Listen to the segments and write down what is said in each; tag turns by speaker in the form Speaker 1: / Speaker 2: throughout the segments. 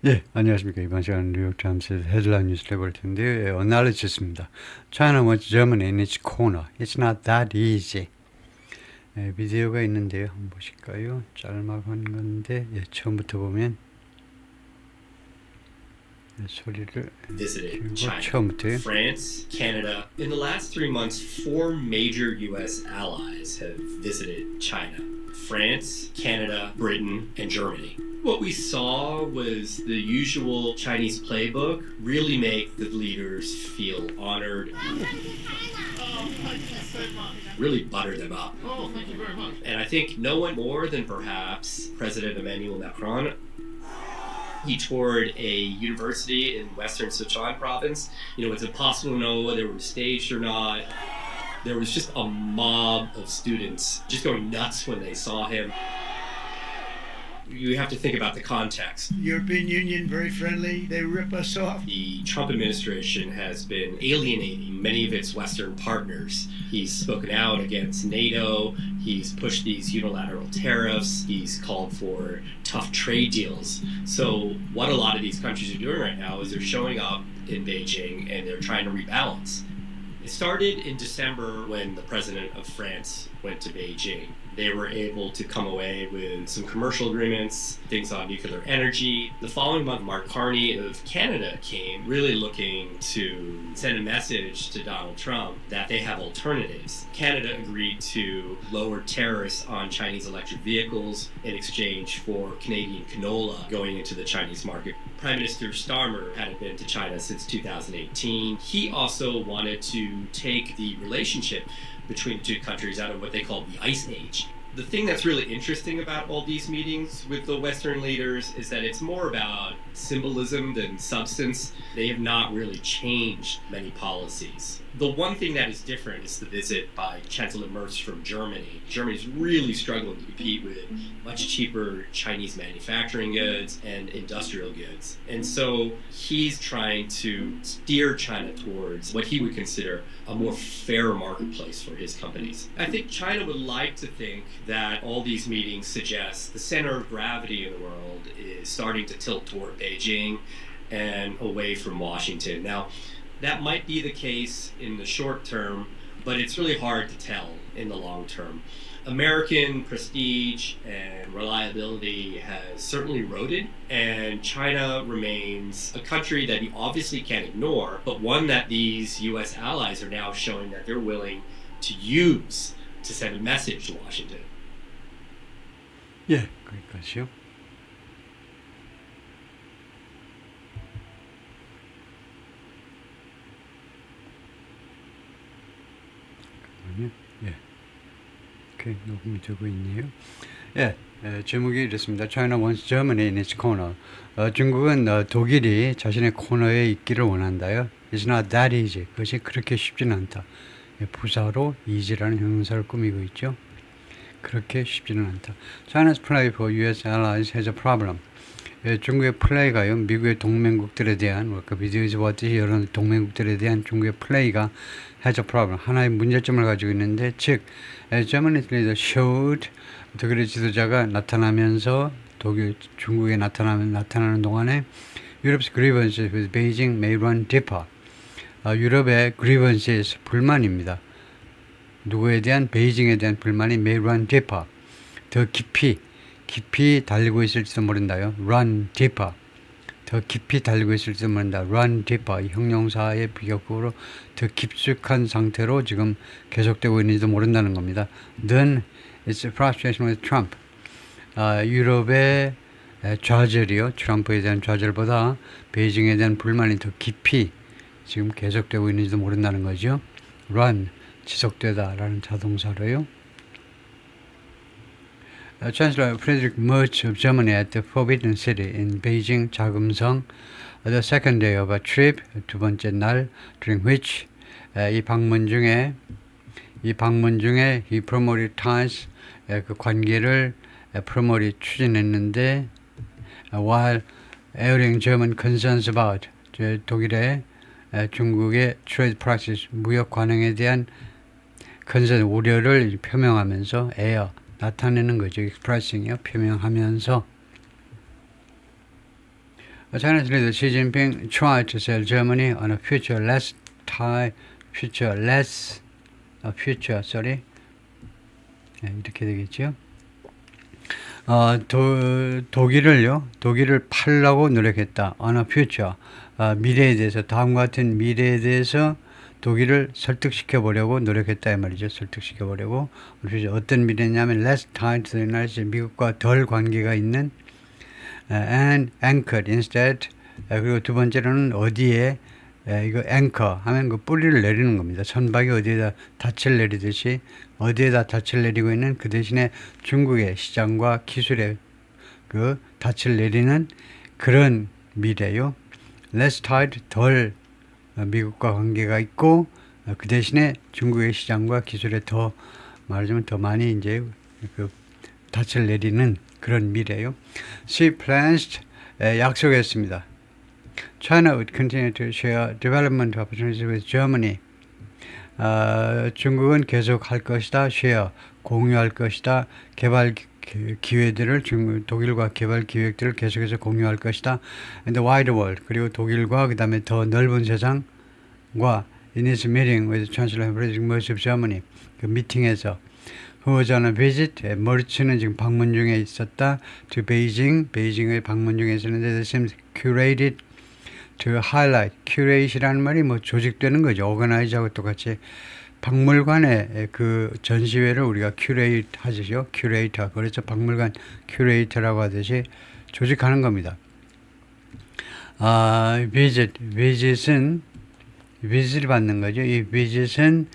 Speaker 1: 예, 안녕하십니까. 이번 시간 뉴욕타임스 헤드라인 뉴스를 해볼 텐데요. 예, 어나리시스입니다. China wants Germany in its corner. It's not that easy. 예, 비디오가 있는데요. 한번 보실까요? 짤막한 건데, 예, 처음부터 보면 예, 소리를
Speaker 2: visited
Speaker 1: 키우고
Speaker 2: China,
Speaker 1: 처음부터요.
Speaker 2: France, Canada. In the last 3 months, 4 major U.S. allies have visited China: France, Canada, Britain, and Germany. What we saw was the usual Chinese playbook: really make the leaders feel honored, really butter them up.
Speaker 3: Oh, thank you very much.
Speaker 2: And I think no one more than perhaps President Emmanuel Macron. He toured a university in Western Sichuan province. It's impossible to know whether it was staged or not. There was just a mob of students just going nuts when they saw him. You have to think about the context.
Speaker 3: European Union, very friendly. They rip us off.
Speaker 2: The Trump administration has been alienating many of its Western partners. He's spoken out against NATO. He's pushed these unilateral tariffs. He's called for tough trade deals. So what a lot of these countries are doing right now is they're showing up in Beijing and they're trying to rebalance. It started in December when the president of France went to Beijing. They were able to come away with some commercial agreements, things on nuclear energy. The following month, Mark Carney of Canada came, really looking to send a message to Donald Trump that they have alternatives. Canada agreed to lower tariffs on Chinese electric vehicles in exchange for Canadian canola going into the Chinese market. Prime Minister Starmer hadn't been to China since 2018. He also wanted to take the relationship between the two countries out of what they call the Ice Age. The thing that's really interesting about all these meetings with the Western leaders is that it's more about symbolism than substance. They have not really changed many policies. The one thing that is different is the visit by Chancellor Merz from Germany. Germany's really struggling to compete with much cheaper Chinese manufacturing goods and industrial goods. And so he's trying to steer China towards what he would consider a more fair marketplace for his companies. I think China would like to think that all these meetings suggest the center of gravity in the world is starting to tilt toward Beijing and away from Washington. Now, that might be the case in the short term, but it's really hard to tell in the long term. American prestige and reliability has certainly eroded, and China remains a country that you obviously can't ignore, but one that these U.S. allies are now showing that they're willing to use to send a message to Washington.
Speaker 1: 예, 거기까지요. 잠깐만요. 예, 오케이, 녹음이 되고 있네요. 예, 제목이 이렇습니다. China wants Germany in its corner. 중국은 독일이 자신의 코너에 있기를 원한다요. It's not that easy. 그것이 그렇게 쉽지는 않다. 예, 부사로 easy라는 형용사를 꾸미고 있죠. 그렇게 쉽지는 않다. China's play for U.S. allies has a problem. 예, 중국의 플레이가요, 미국의 동맹국들에 대한, 아까 비디오에서 봤듯이 여러 동맹국들에 대한 중국의 플레이가 has a problem, 하나의 문제점을 가지고 있는데, 즉, Germany's leader showed, 독일의 지도자가 나타나면서, 중국에 나타나는 동안에, Europe's grievances with Beijing may run deeper. 유럽의 grievances, 불만입니다. 누구에 대한? 베이징에 대한 불만이 may run deeper. 더 깊이 달리고 있을지도 모른다요. run deeper. 더 깊이 달리고 있을지도 모른다. run deeper. 이 형용사의 비격으로 더 깊숙한 상태로 지금 계속되고 있는지도 모른다는 겁니다. Then it's a frustration with Trump. 유럽의 좌절이요. 트럼프에 대한 좌절보다 베이징에 대한 불만이 더 깊이 지금 계속되고 있는지도 모른다는 거죠. run. 지속되다라는 자동사로요. Chancellor Friedrich Merz of Germany at the Forbidden City in Beijing, 자금성, the second day of a trip, 두 번째 날, during which 이 방문 중에 he promoted ties, 그 관계를 promote 추진했는데, while airing German concerns about 독일의 중국의 trade practice 무역 관행에 대한 컨센 우려를 표명하면서 나타내는 거죠. expressing이요. 표명하면서 China's leader Xi Jinping tried to sell Germany on a future-less 이렇게 되겠죠. 독일을 팔려고 노력했다. On a future, 미래에 대해서, 다음과 같은 미래에 대해서 독일을 설득시켜 보려고 노력했다 이 말이죠. 설득시켜 보려고. 어떤 미래냐면 less tied to the United States, 미국과 덜 관계가 있는 and anchored instead. 그리고 두 번째로는 어디에 이거 anchor 하면 그 뿌리를 내리는 겁니다. 선박이 어디에다 닻을 내리듯이 어디에다 닻을 내리고 있는 그 대신에 중국의 시장과 기술에 그 닻을 내리는 그런 미래요. less tied, 덜 미국과 관계가 있고 그 대신에 중국의 시장과 기술에 더 말하자면 더 많이 이제 그 닻을 내리는 그런 미래요. She pledged 약속했습니다. China would continue to share development opportunities with Germany. 중국은 계속 할 것이다. share 공유할 것이다. 개발 기회들을 독일과 개발 기획들을 계속해서 공유할 것이다. And the wider world. 그리고 독일과 그 다음에 더 넓은 세상과 in his meeting with Chancellor Friedrich Merz of Germany. 그 미팅에서 who was on a visit. 머츠는 지금 방문 중에 있었다. to Beijing. 베이징에 방문 중에 있었는데 the seems curated to highlight. curate이라는 말이 뭐 조직되는 거죠. organize하고 똑같이 박물관의 그 전시회를 우리가 curate 하죠. curator. 그래서 박물관 curator라고 하듯이 조직하는 겁니다. visit은 visit을 받는 거죠. 이 visit은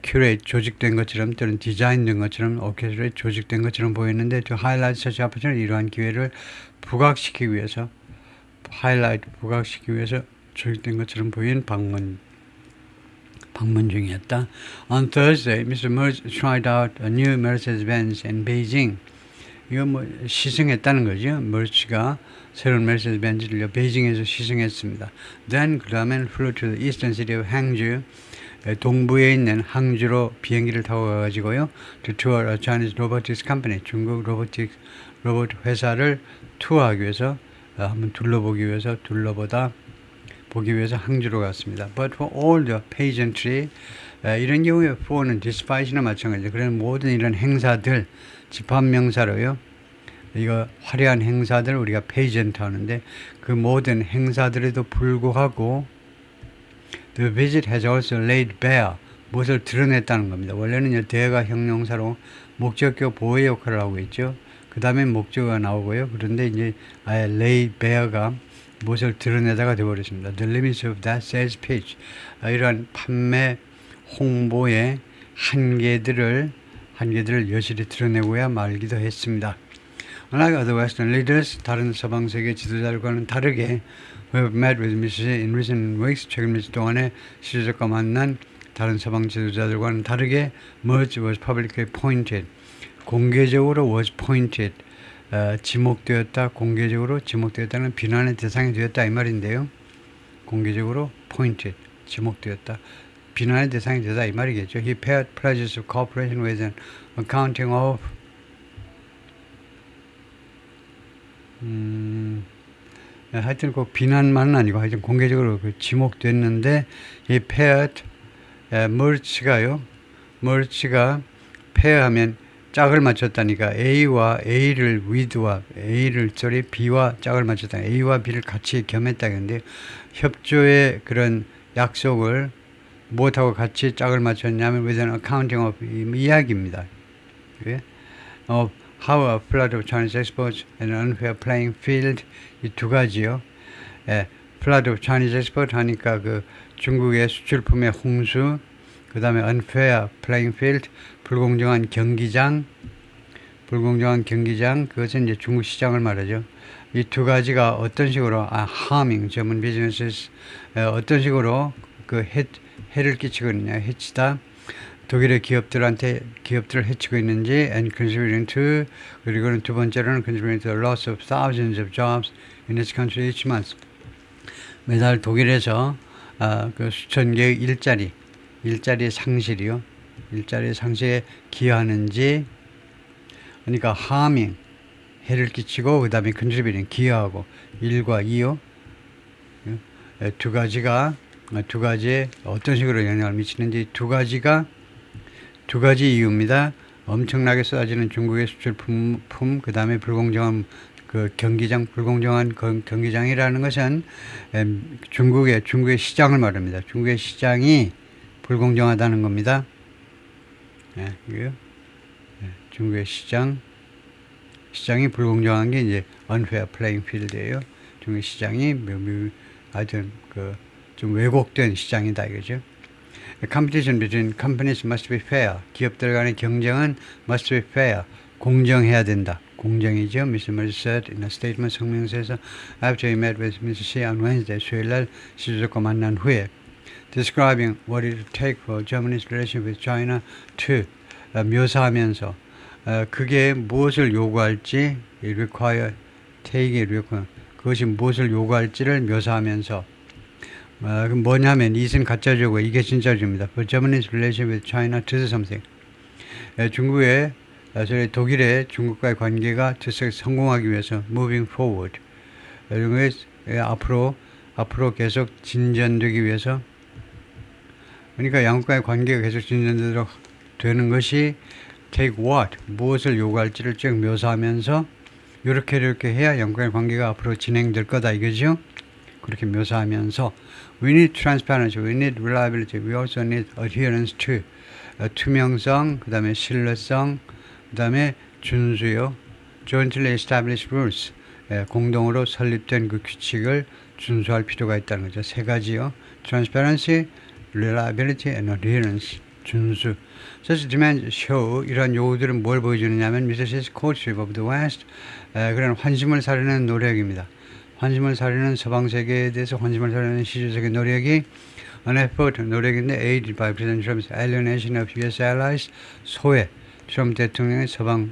Speaker 1: curate 조직된 것처럼 또는 디자인된 것처럼 오케스트레 조직된 것처럼 보이는데 to highlight such opportunity 이러한 기회를 부각시키기 위해서 부각시키기 위해서 조직된 것처럼 보이는 방문 중이었다. On Thursday, Mr. Merz tried out a new Mercedes-Benz in Beijing. 이거 뭐 시승했다는 거죠. 머츠가 새로운 메르세데스-벤츠를 베이징에서 시승했습니다. Then 그 다음엔 flew to the eastern city of Hangzhou. 동부에 있는 항주로 비행기를 타고 가가지고요. To tour a Chinese robotics company. 중국 로봇 회사를 투어하기 위해서 한번 둘러보기 위해서 항주로 갔습니다. But for all the pageantry, 이런 경우에 for는 despite나 마찬가지죠. 그런 모든 이런 행사들, 집합명사로요. 이거 화려한 행사들 우리가 pageant 하는데 그 모든 행사들에도 불구하고 the visit has also laid bare, 무엇을 드러냈다는 겁니다. 원래는 대가 형용사로 목적격 보호 역할을 하고 있죠. 그 다음에 목적어가 나오고요. 그런데 이제 아예 lay bare가 무엇을 드러내다가 되어버렸습니다. The limits of that sales pitch. 이러한 판매 홍보의 한계들을 여실히 드러내고야 말기도 했습니다. Unlike other Western leaders, 다른 서방 세계 지도자들과는 다르게 who have met with Mrs. in recent weeks, 최근 며칠 동안에 시주석과 만난 다른 서방 지도자들과는 다르게 Merz was publicly appointed. 공개적으로 was appointed. 공개적으로 지목되었다는 비난의 대상이 되었다 이 말인데요. 공개적으로 appointed, 지목되었다. 비난의 대상이 되다 이 말이겠죠. He paid pledges of cooperation with an accounting of 하여튼 꼭 비난만은 아니고 하여튼 공개적으로 그 지목됐는데 이 paid 머츠가 pair하면 짝을 맞췄다니까 A와 A를 with와 A를 B와 짝을 맞췄다. A와 B를 같이 겸했다. 근데 협조의 그런 약속을 무엇하고 같이 짝을 맞췄냐면 with an accounting of 이야기입니다. of how a flood of Chinese exports and an unfair playing field 이 두 가지요. flood of Chinese export 하니까 그 중국의 수출품의 홍수, 그 다음에 unfair playing field 불공정한 경기장, 그것은 이제 중국 시장을 말하죠. 이 두 가지가 어떤 식으로 harming German businesses 어떤 식으로 그 해를 끼치고 있느냐, 해치다. 독일의 기업들을 해치고 있는지 and contributing to 그리고는 두 번째로는 contributing to the loss of thousands of jobs in its country each month. 매달 독일에서 그 수천 개의 일자리의 상실이요. 일자리의 상실에 기여하는지 그러니까 harming 해를 끼치고 그 다음에 contributing 기여하고 1과 2요. 두 가지가 두 가지에 어떤 식으로 영향을 미치는지 두 가지 이유입니다. 엄청나게 쏟아지는 중국의 수출품, 그 다음에 불공정한 불공정한 경기장이라는 것은 중국의 시장을 말합니다. 중국의 시장이 불공정하다는 겁니다. 이거요. 중국의 시장이 불공정한 게 이제 unfair playing field예요. 중국의 시장이 하여튼 좀 왜곡된 시장이다 이거죠. Competition between companies must be fair. 기업들 간의 경쟁은 must be fair. 공정해야 된다. 공정이죠. Mr. Murray said in a statement 성명서에서 after he met with Mr. Xi on Wednesday, 수요일날 시 주석과 만난 후에 describing what it would take for Germany's relationship with China to 묘사하면서 그게 무엇을 요구할지 그것이 무엇을 요구할지를 묘사하면서 뭐냐면 이것은 가짜주고 이게 진짜주입니다. For Germany's relationship with China to something. 독일의 중국과의 관계가 성공하기 위해서 moving forward. 앞으로 계속 진전되기 위해서 그러니까 양국과의 관계가 계속 진전되도록 되는 것이 take what 무엇을 요구할지를 쭉 묘사하면서 이렇게 해야 양국과의 관계가 앞으로 진행될 거다 이거죠. 그렇게 묘사하면서 we need transparency, we need reliability, we also need adherence to 투명성, 그 다음에 신뢰성, 그 다음에 준수요. jointly established rules 공동으로 설립된 그 규칙을 준수할 필요가 있다는 거죠. 세 가지요. transparency, reliability, and adherence. 준수. Such demands show 이러한 요구들은 뭘 보여주느냐면 Mr. Xi's courtship of the West 그런 환심을 사려는 노력입니다. 환심을 사려는 서방 세계에 대해서 환심을 사려는 시 주석의 노력이 an effort 노력인데 aided by President Trump's alienation of U.S. allies 소외 트럼프 대통령의 서방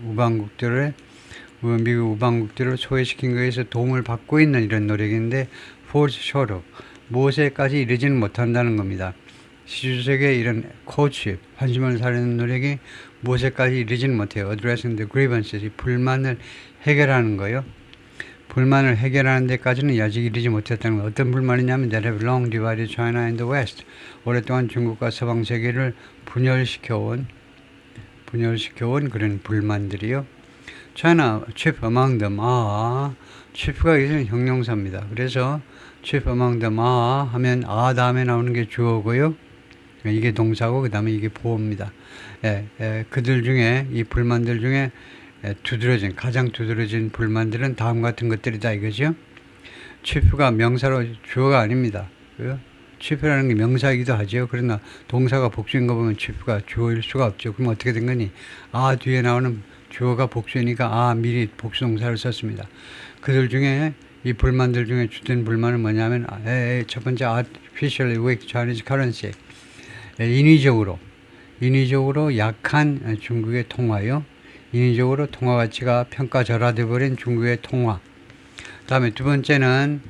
Speaker 1: 미국 우방국들을 소외시킨 것에서 도움을 받고 있는 이런 노력인데 falls short of 무엇에까지 이르지는 못한다는 겁니다. 시주석의 이런 courtship 환심을 사려는 노력이 무엇에까지 이르지는 못해요. addressing the grievances 불만을 해결하는 거요. 불만을 해결하는 데까지는 아직 이르지 못했다는 거. 어떤 불만이냐면 that have long divided China and the West. 오랫동안 중국과 서방 세계를 분열시켜온 그런 불만들이요. China chief among them chief가 이것은 형용사입니다. 그래서 chief among them 하면 다음에 나오는 게 주어고요. 이게 동사고 그 다음에 이게 보어입니다. 그들 중에 이 불만들 중에 가장 두드러진 불만들은 다음 같은 것들이다 이거죠. chief가 명사로 주어가 아닙니다. chief라는 게 명사이기도 하죠. 그러나 동사가 복수인 거 보면 chief가 주어일 수가 없죠. 그럼 어떻게 된 거니? 뒤에 나오는 주어가 복수이니까 미리 복수동사를 썼습니다. 그들 중에 이 불만들 중에 주된 불만은 뭐냐면 첫 번째 artificially weak Chinese currency 인위적으로 약한 중국의 통화요. 인위적으로 통화 가치가 평가절하돼 버린 중국의 통화. 다음에 두 번째는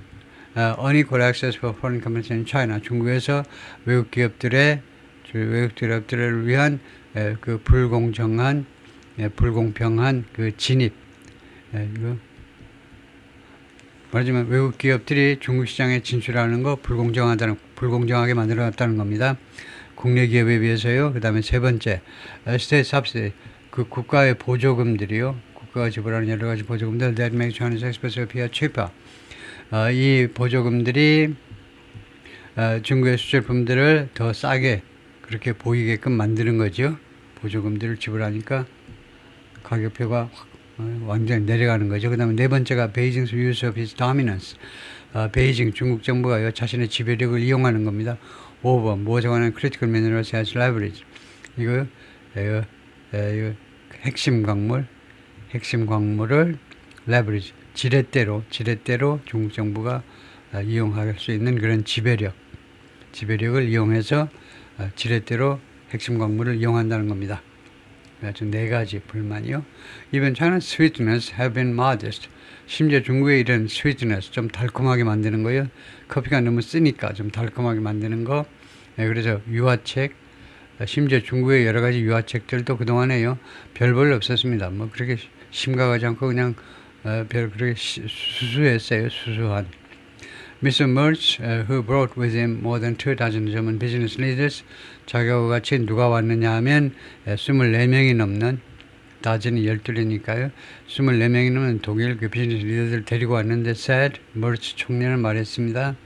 Speaker 1: unequal access for foreign companies in China. 중국에서 외국 기업들을 위한 그 불공평한 그 진입. 이거 말하자면 외국 기업들이 중국 시장에 진출하는 거 불공정하게 만들어놨다는 겁니다. 국내 기업에 비해서요. 그 다음에 세 번째, state subsidy, 그 국가의 보조금들이요. 국가가 지불하는 여러 가지 보조금들, that make Chinese exports appear cheaper. 이 보조금들이 중국의 수출품들을 더 싸게 그렇게 보이게끔 만드는 거죠. 보조금들을 지불하니까 가격표가 완전히 내려가는 거죠. 그 다음에 네 번째가 베이징's use of its dominance. 베이징 중국 정부가 자신의 지배력을 이용하는 겁니다. over 무엇에 관한 critical minerals as leverage. 이거 핵심 광물을 leverage 지렛대로 중국 정부가 이용할 수 있는 그런 지배력을 이용해서 지렛대로 핵심 광물을 이용한다는 겁니다. 아주 네 가지 불만이요. Even China's sweetness have been modest. 심지어 중국의 이런 sweetness 좀 달콤하게 만드는 거요. 커피가 너무 쓰니까 좀 달콤하게 만드는 거. 그래서 유화책, 심지어 중국의 여러 가지 유화책들도 그동안에요. 별볼로 없었습니다. 뭐 그렇게 심각하지 않고 그냥 그렇게 수수했어요. 수수한. Mr. Merz, who brought with him more than 2,000 German business leaders, 자기와 같이 누가 왔느냐 하면 24명이 넘는 다전이 12이니까요. 24명이 넘는 독일 그 비즈니스 리더들 데리고 왔는데 said, Merz 총리는 말했습니다.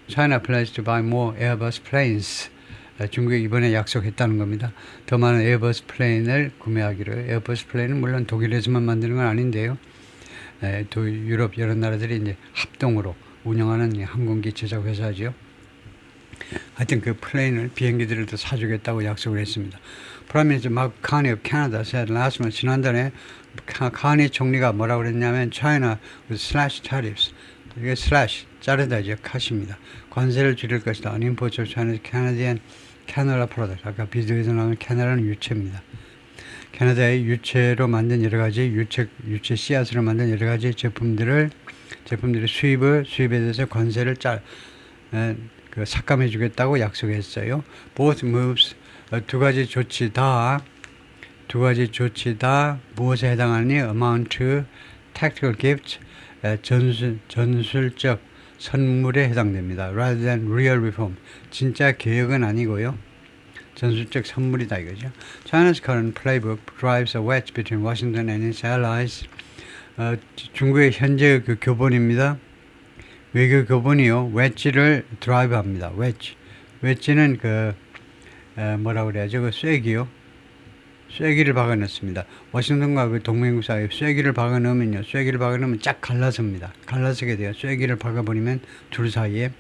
Speaker 1: China plans to buy more Airbus planes. 중국이 이번에 약속했다는 겁니다. 더 많은 에어버스 플레인을 구매하기로. 에어버스 플레인은 물론 독일에서만 만드는 건 아닌데요. 또 유럽 여러 나라들이 이제 합동으로 운영하는 항공기 제작 회사죠. 하여튼 그 플레인을 비행기들을 더 사주겠다고 약속을 했습니다. Prime Minister Mark Carney of Canada said last month, 지난달에 카니 총리가 뭐라고 그랬냐면 China would slash tariffs. 이게 slash 자르다죠. 컷입니다. 관세를 줄일 것이다. On imports of China's Canadian canola product. 아까 비디오에서 나온 캐나라는 유채입니다. 캐나다의 유채로 만든 여러 가지 유채 씨앗으로 만든 여러 가지 제품들의 수입에 대해서 관세를 삭감해 주겠다고 약속했어요. Both moves 두 가지 조치 다 무엇에 해당하니? Amount to tactical gifts 전술적 선물에 해당됩니다. Rather than real reform. 진짜 개혁은 아니고요. 전술적 선물이다 이거죠. China's current playbook drives a wedge between Washington and its allies. 중국의 현재 그 교본입니다. 외교 교본이요. wedge를 드라이브합니다. wedge는 뭐라고 그래야죠? 그 쐐기요. 쐐기를 박아 넣습니다. 워싱턴과 그 동맹국 사이에 쐐기를 박아 넣으면요. 쐐기를 박아 넣으면 쫙 갈라섭니다. 갈라서게 돼요. 쐐기를 박아 버리면 둘 사이에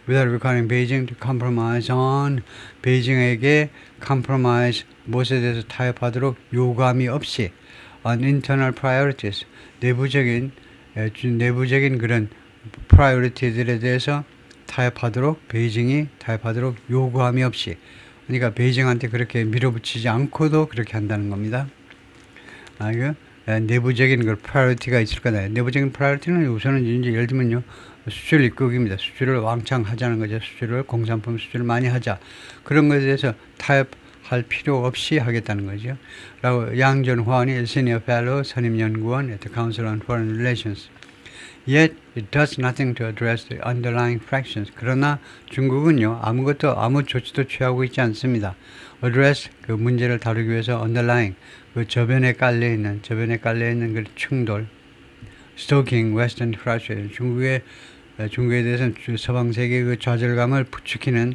Speaker 1: without requiring Beijing to compromise on 베이징에게 compromise 무엇에 대해서 타협하도록 요구함이 없이 on internal priorities 내부적인 그런 priority들에 대해서 베이징이 타협하도록 요구함이 없이 그러니까 베이징한테 그렇게 밀어붙이지 않고도 그렇게 한다는 겁니다. 내부적인 그 priority가 있을 거다. 내부적인 priority는 우선은 이제 예를 들면요. 수출 입국입니다. 수출을 왕창 하자는 거죠. 공산품 수출을 많이 하자. 그런 것에 대해서 타협할 필요 없이 하겠다는 거죠. 라고 양전화원이 Senior Fellow 선임연구원 at the Council on Foreign Relations. Yet it does nothing to address the underlying fractions. 그러나 중국은요 아무 조치도 취하고 있지 않습니다. address 그 문제를 다루기 위해서 underlying 그 저변에 깔려 있는 그 충돌. stoking Western frustration. 중국에 대해서는 서방 세계의 그 좌절감을 부추기는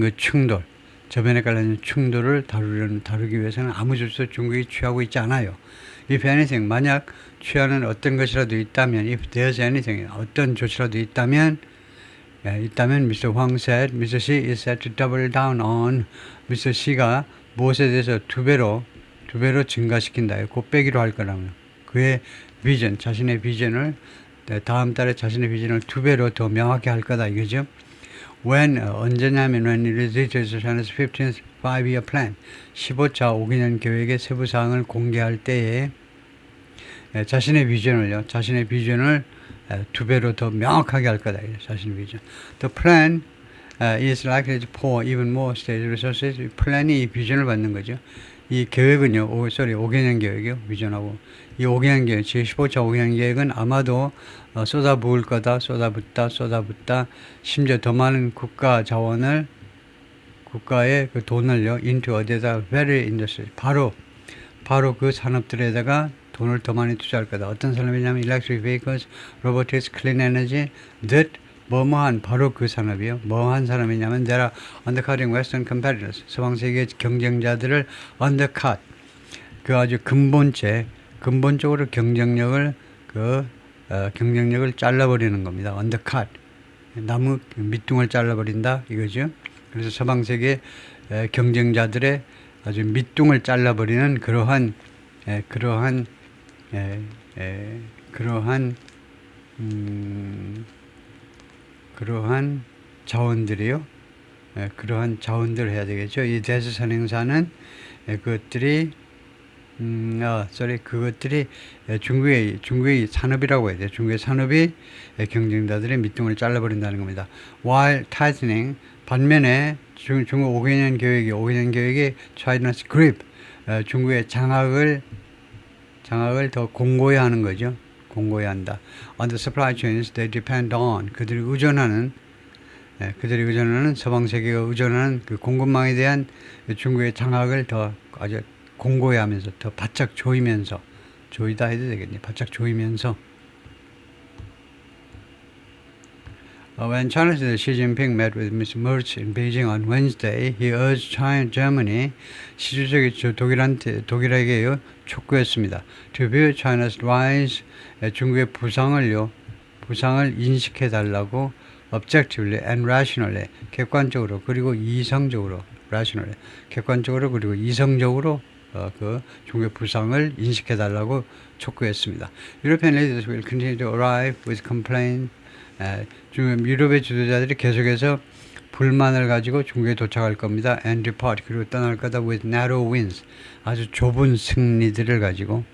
Speaker 1: 그 충돌. 저변에 깔려 있는 충돌을 다루기 위해서는 아무 조치도 중국이 취하고 있지 않아요. If anything, 만약 취하는 어떤 것이라도 있다면, if there's anything, 어떤 조치라도 있다면, Mr. Huang said, Mr. Xi is set to double down on, Mr. Xi가 무엇에 대해서 두 배로 증가시킨다. 곱빼기로 할 거라면. 그의 비전, 자신의 비전을, 다음 달에 자신의 비전을 두 배로 더 명확히 할 거다. 이거죠. 언제냐면, when it is details of China's 15th 5-year plan, 15차 5개년 계획의 세부 사항을 공개할 때에 자신의 비전을 두 배로 더 명확하게 할 거다. 자신의 비전. The plan is likely to pour even more state resources. 플랜이 이 비전을 받는 거죠. 이 계획은요, 5개년 계획이요, 비전하고. 이 5개년 계획, 제15차 5개년 계획은 아마도 쏟아부을 거다, 쏟아붓다, 심지어 더 많은 국가의 그 돈을요, into 어디에다 very industry, 바로 그 산업들에다가 돈을 더 많이 투자할 거다. 어떤 산업이냐면 electric vehicles, robotics, clean energy, 바로 그 산업이요. 뭐한 산업이냐면 they are undercutting Western competitors. 서방 세계 경쟁자들을 undercut. 그 아주 근본적으로 경쟁력을 잘라버리는 겁니다. undercut. 나무 밑둥을 잘라버린다 이거죠. 그래서 서방 세계 경쟁자들의 아주 밑둥을 잘라버리는 그러한 자원들이요. 그러한 자원들을 해야 되겠죠. 이 대수선 행사는 그것들이 중국의 산업이라고 해야 돼요. 중국의 산업이 경쟁자들의 밑둥을 잘라버린다는 겁니다. While tightening, 반면에 중국 5개년 계획이 China's grip, 중국의 장악을 더 공고히 하는 거죠. 공고히 한다. On the supply chains they depend on. 그들이 의존하는 서방 세계가 의존하는 그 공급망에 대한 중국의 장악을 더 아주 공고히 하면서 더 바짝 조이면서 조이다 해도 되겠네. 바짝 조이면서 When China's leader Xi Jinping met with Mr. Merz in Beijing on Wednesday, he urged Germany, 시 주석이 독일에게 촉구했습니다. To view China's rise, 중국의 부상을 인식해달라고 objectively and rationally, 객관적으로 그리고 이성적으로, rationally, 객관적으로 그리고 이성적으로 그 중국의 부상을 인식해달라고 촉구했습니다. European leaders will continue to arrive with complaints. 유럽의 지도자들이 계속해서 불만을 가지고 중국에 도착할 겁니다. And depart, 그리고 떠날 거다 with narrow wins, 아주 좁은 승리들을 가지고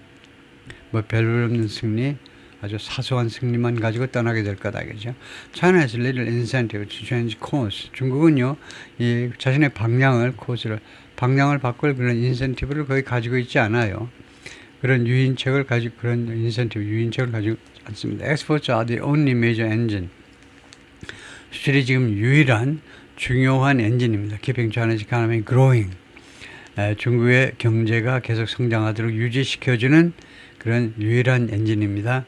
Speaker 1: 뭐 별볼없는 승리, 아주 사소한 승리만 가지고 떠나게 될 거다. 그죠? China has little incentive to change course. 중국은요, 이 자신의 방향을 바꿀 그런 인센티브를 거의 가지고 있지 않아요. 그런 인센티브, 유인책을 가지고 않습니다. Exports are the only major engine. 수출이 지금 유일한 중요한 엔진입니다. Keeping China's economy growing. 중국의 경제가 계속 성장하도록 유지시켜주는 그런 유일한 엔진입니다.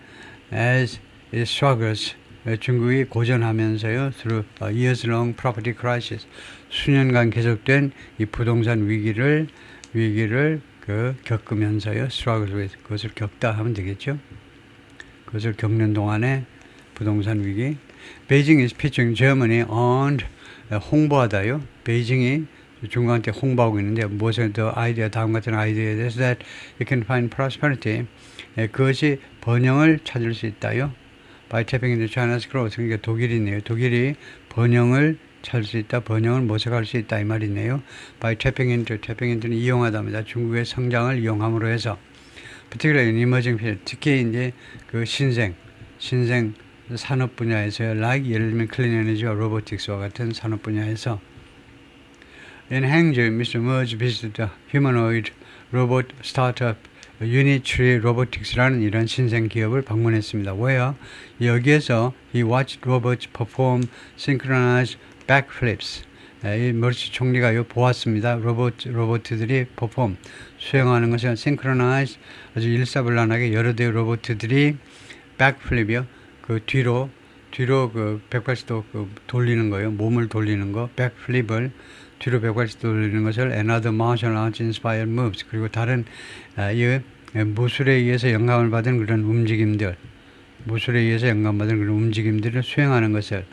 Speaker 1: As it struggles, 중국이 고전하면서요, through a years-long property crisis, 수년간 계속된 이 부동산 위기를 겪으면서요, struggles with, 그것을 겪다 하면 되겠죠. 그것을 겪는 동안에 부동산 위기. Beijing is pitching Germany on 홍보하다요. 베이징이 중국한테 홍보하고 있는데 무엇을 더 다음 같은 아이디어에 대해서 that you can find prosperity. 그것이 번영을 찾을 수 있다요. By tapping into China's growth. 그러니까 독일이네요. 독일이 번영을 찾을 수 있다. 번영을 모색할 수 있다 이 말이네요. By tapping into는 이용하다입니다. 중국의 성장을 이용함으로 해서. Particularly in emerging field, 특히 이제 그 신생 산업 분야에서요, like 예를 들면 클린 에너지와 로보틱스와 같은 산업 분야에서. In Hangzhou, Mr. Merz visited the humanoid robot startup Unitree Robotics라는 이런 신생 기업을 방문했습니다. Where 여기에서 he watched robots perform synchronized backflips. 이 머르츠 총리가 보았습니다. 로봇들이 수행하는 것을 synchronize, 아주 일사불란하게 여러 대의 로봇들이 backflip이요. 그 뒤로 그 180도 돌리는 거예요. 몸을 돌리는 거, backflip을 뒤로 180도 돌리는 것을 another martial arts inspired moves. 그리고 다른 무술에 의해서 영감을 받은 그런 움직임들을 수행하는 것을.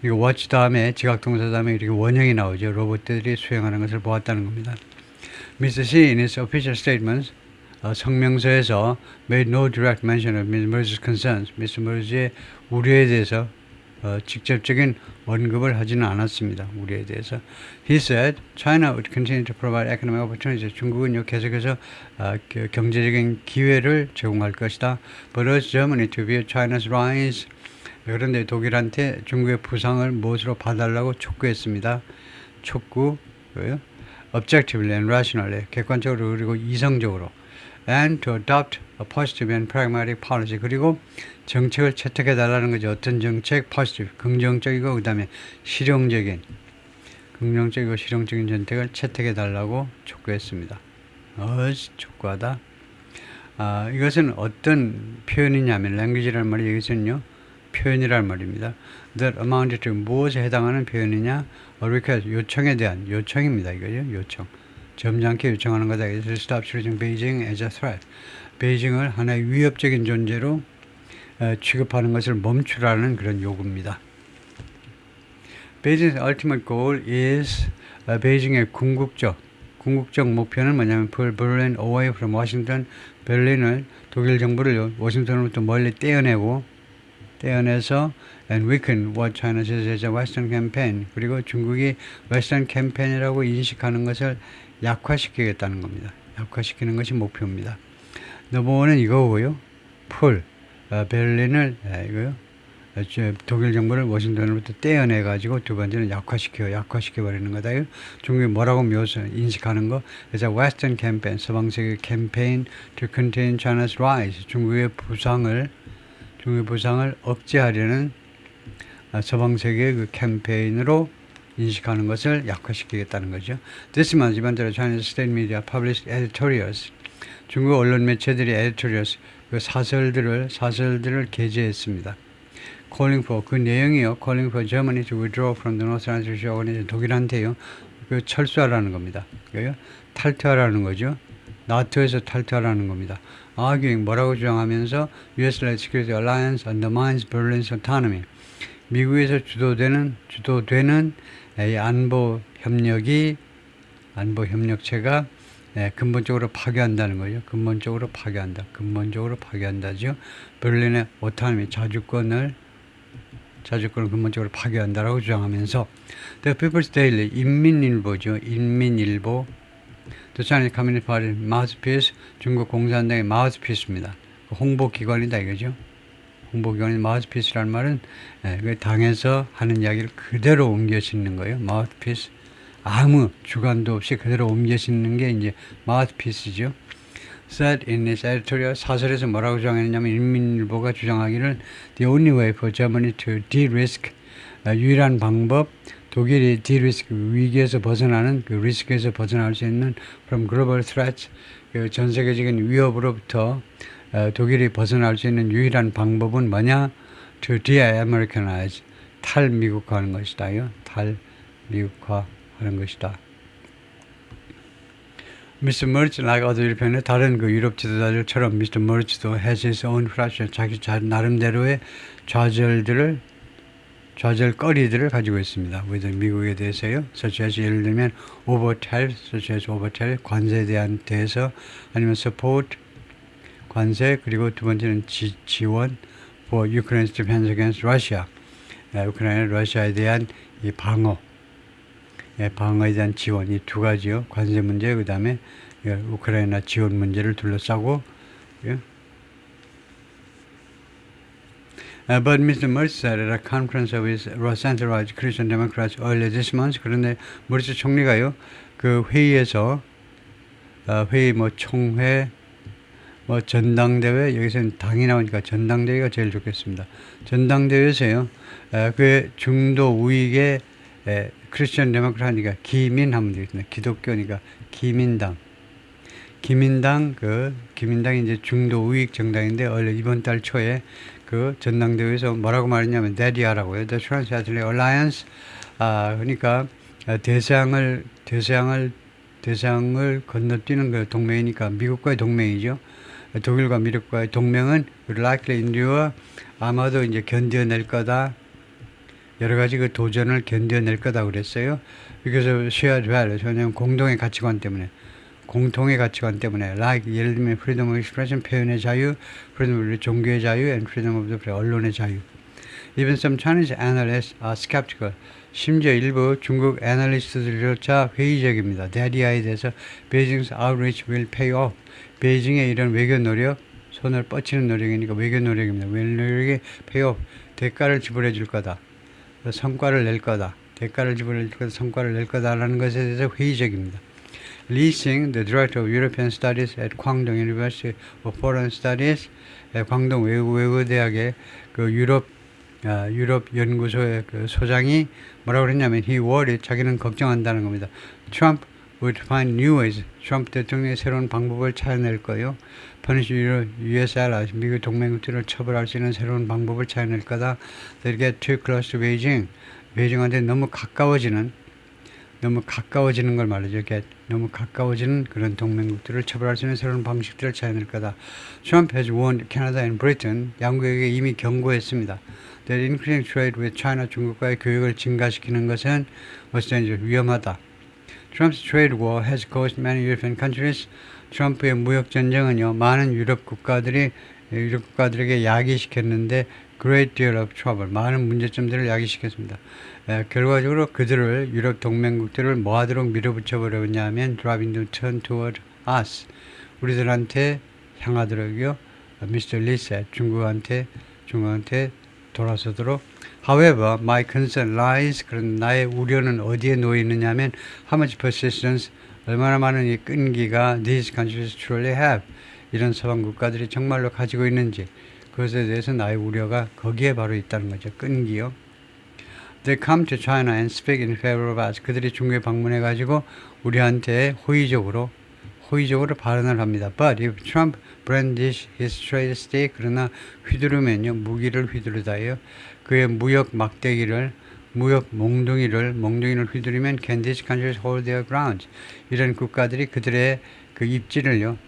Speaker 1: 그리고 watch 다음에 지각동사 다음에 이렇게 원형이 나오죠. 로봇들이 수행하는 것을 보았다는 겁니다. Mr. Xi in his official statements 성명서에서 made no direct mention of Mr. Merz's concerns. Mr. Merz의 우려에 대해서 직접적인 언급을 하지는 않았습니다. 우려에 대해서. He said China would continue to provide economic opportunities. 중국은 계속해서 경제적인 기회를 제공할 것이다. But urged Germany to view China's rise. 그런데 독일한테 중국의 부상을 무엇으로 봐달라고 촉구했습니다. objectively and rationally, 객관적으로 그리고 이성적으로. And to adopt a positive and pragmatic policy. 그리고 정책을 채택해달라는 거죠. 어떤 정책? positive, 긍정적이고 그 다음에 실용적인 정책을 채택해달라고 촉구했습니다. 촉구하다. 이것은 어떤 표현이냐면 language라는 말이 여기서는요. 표현이란 말입니다. That amounted to 무엇에 해당하는 표현이냐? A request, 요청에 대한 요청입니다. 이거죠. 요청. 점잖게 요청하는 거다. To stop treating Beijing as a threat. 베이징을 하나의 위협적인 존재로 취급하는 것을 멈추라는 그런 요구입니다. Beijing's ultimate goal is 베이징의 궁극적 목표는 뭐냐면 pull Berlin away from Washington. 베를린을 독일 정부를 워싱턴으로부터 멀리 떼어내서 and weaken what China says is a Western campaign. 그리고 중국이 웨스턴 캠페인이라고 인식하는 것을 약화시키겠다는 겁니다. 약화시키는 것이 목표입니다. 넘버원은 이거고요. 풀 베를린을 독일 정부를 워싱턴으로부터 떼어내 가지고 두 번째는 약화시켜 버리는 거다. 중국이 뭐라고 인식하는 거? It's a Western campaign, 서방세계 캠페인 to contain China's rise. 중국의 부상을 억제하려는 서방세계의 그 캠페인으로 인식하는 것을 약화시키겠다는 거죠. This month, 이번 달에 Chinese state media published editorials. 중국 언론 매체들이 editorials, 그 사설들을 게재했습니다. Calling for, 그 내용이요. Calling for Germany to withdraw from the North Atlantic Treaty Organization. 독일한테요. 그 철수하라는 겁니다. 그러니까 탈퇴하라는 거죠. 나토에서 탈퇴하라는 겁니다. Arguing, 뭐라고 주장하면서 US-led security alliance undermines Berlin's autonomy. 미국에서 주도되는 이 안보 협력체가 근본적으로 파괴한다는 거죠. 근본적으로 파괴한다죠. 베를린의 오토노미 자주권을 근본적으로 파괴한다라고 주장하면서 The People's Daily 인민일보죠. 인민일보 The Chinese Communist Party mouthpiece 중국 공산당의 마우스피스입니다. 홍보기관이다 이거죠. 홍보기관이 마우스피스라는 말은 그 당에서 하는 이야기를 그대로 옮겨 싣는 거예요. 마우스피스. 아무 주관도 없이 그대로 옮겨 싣는 게 이제 마우스피스죠. Said in his editorial, 사설에서 뭐라고 주장했냐면 인민일보가 주장하기를 The only way for Germany to de-risk, 유일한 방법, 독일이 de-risk, 위기에서 벗어나는, 그 리스크에서 벗어날 수 있는 from global threats, 그 전 세계적인 위협으로부터 독일이 벗어날 수 있는 유일한 방법은 뭐냐? To de-Americanize, 탈미국화하는 것이다요. 탈미국화하는 것이다. Mr. Merz, like other European, 다른 그 유럽 지도자들처럼 Mr. Merz도 has his own frustration, 자기 나름대로의 좌절거리들을 가지고 있습니다. with 미국에 대해서요. such as 예를 들면 over tariff, 관세에 대해서 아니면 support, 관세, 그리고 두 번째는 지원 for Ukraine's defense against Russia. 우크라이나 러시아에 대한 이 방어에 대한 지원, 이 두 가지요. 관세 문제, 그 다음에 우크라이나 지원 문제를 둘러싸고. But Mr. Merz said at a conference of his center-right Christian Democrats earlier this month, 그런데 머츠 총리가요, 그 회의에서 회의 총회 전당대회, 여기서는 당이 나오니까 전당대회가 제일 좋겠습니다. 전당대회에서요, 그 중도 우익의 크리스천 데모크라트니까 기민하면 되겠습니다. 기독교니까 기민당이 이제 중도 우익 정당인데 원래 이번 달 초에 그 전당대회에서 뭐라고 말했냐면 데디아라고요. The Trans-Atlantic Alliance. 그러니까 대서양을 건너뛰는 그 동맹이니까 미국과의 동맹이죠. 독일과 미국과의 동맹은 likely endure, 아마도 이제 견뎌낼 거다. 여러 가지 그 도전을 견뎌낼 거다 그랬어요. because of shared values, 왜냐하면 공통의 가치관 때문에, like 예를 들면 freedom of expression, 표현의 자유, freedom of 종교의 자유, and freedom of the press, 언론의 자유. Even some Chinese analysts are skeptical. 심지어 일부 중국 애널리스트들조차 회의적입니다. 데디아에 대해서 Beijing's outreach will pay off. 베이징의 이런 외교 노력, 손을 뻗치는 노력이니까 외교 노력입니다. 외교 노력이 pay off, 대가를 지불해 줄 거다. 성과를 낼 거다. 대가를 지불해 줄 거다. 성과를 낼 거다라는 것에 대해서 회의적입니다. Li Xing, the director of European Studies at Kwangdong University of Foreign Studies, 광동 외국어대학의 그 유럽 연구소의 그 소장이 뭐라고 그랬냐면 he worried, 자기는 걱정한다는 겁니다. Trump would find new ways. 트럼프 대통령이 새로운 방법을 찾아낼 거예요. punish US allies, 미국 동맹국들을 처벌할 수 있는 새로운 방법을 찾아낼 거다. They get too close to Beijing. 베이징한테 너무 가까워지는 걸 말이죠. 너무 가까워지는 그런 동맹국들을 처벌할 수 있는 새로운 방식들을 찾아낼 거다. Trump has warned Canada and Britain, 양국에게 이미 경고했습니다. That increasing trade with China, 중국과의 교역을 증가시키는 것은 위험하다. Trump's trade war has caused many European countries. 트럼프의 무역 전쟁은요, 많은 유럽 국가들에게 야기시켰는데 great deal of trouble, 많은 문제점들을 야기시켰습니다. 결과적으로 그들을 유럽 동맹국들을 뭐하도록 밀어붙여 버렸냐 하면 driving them turn toward us, 우리들한테 향하도록요. Mr. Lee said, 중국한테 돌아서도록. However, my concern lies. 그런 나의 우려는 어디에 놓여 있느냐면 how much persistence, 얼마나 많은 이 끈기가 these countries truly have, 이런 서방 국가들이 정말로 가지고 있는지, 그것에 대해서 나의 우려가 거기에 바로 있다는 거죠. 끈기요. They come to China and speak in favor of us. 그들이 중국에 방문해가지고 우리한테 호의적으로 발언을 합니다. But if Trump brandish his trade stick, 그러나 휘두르면요, 무기를 휘두르다요, 그의 무역 막대기를, 무역 몽둥이를 휘두르면 can these countries hold their ground? 이런 국가들이 그들의 그 입지를요,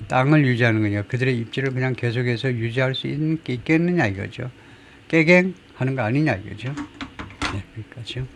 Speaker 1: 땅을 유지하는 거냐, 그들의 입지를 그냥 계속해서 유지할 수 있겠느냐 이거죠. 깨갱 하는 거 아니냐 이거죠. 네, 여기까지요.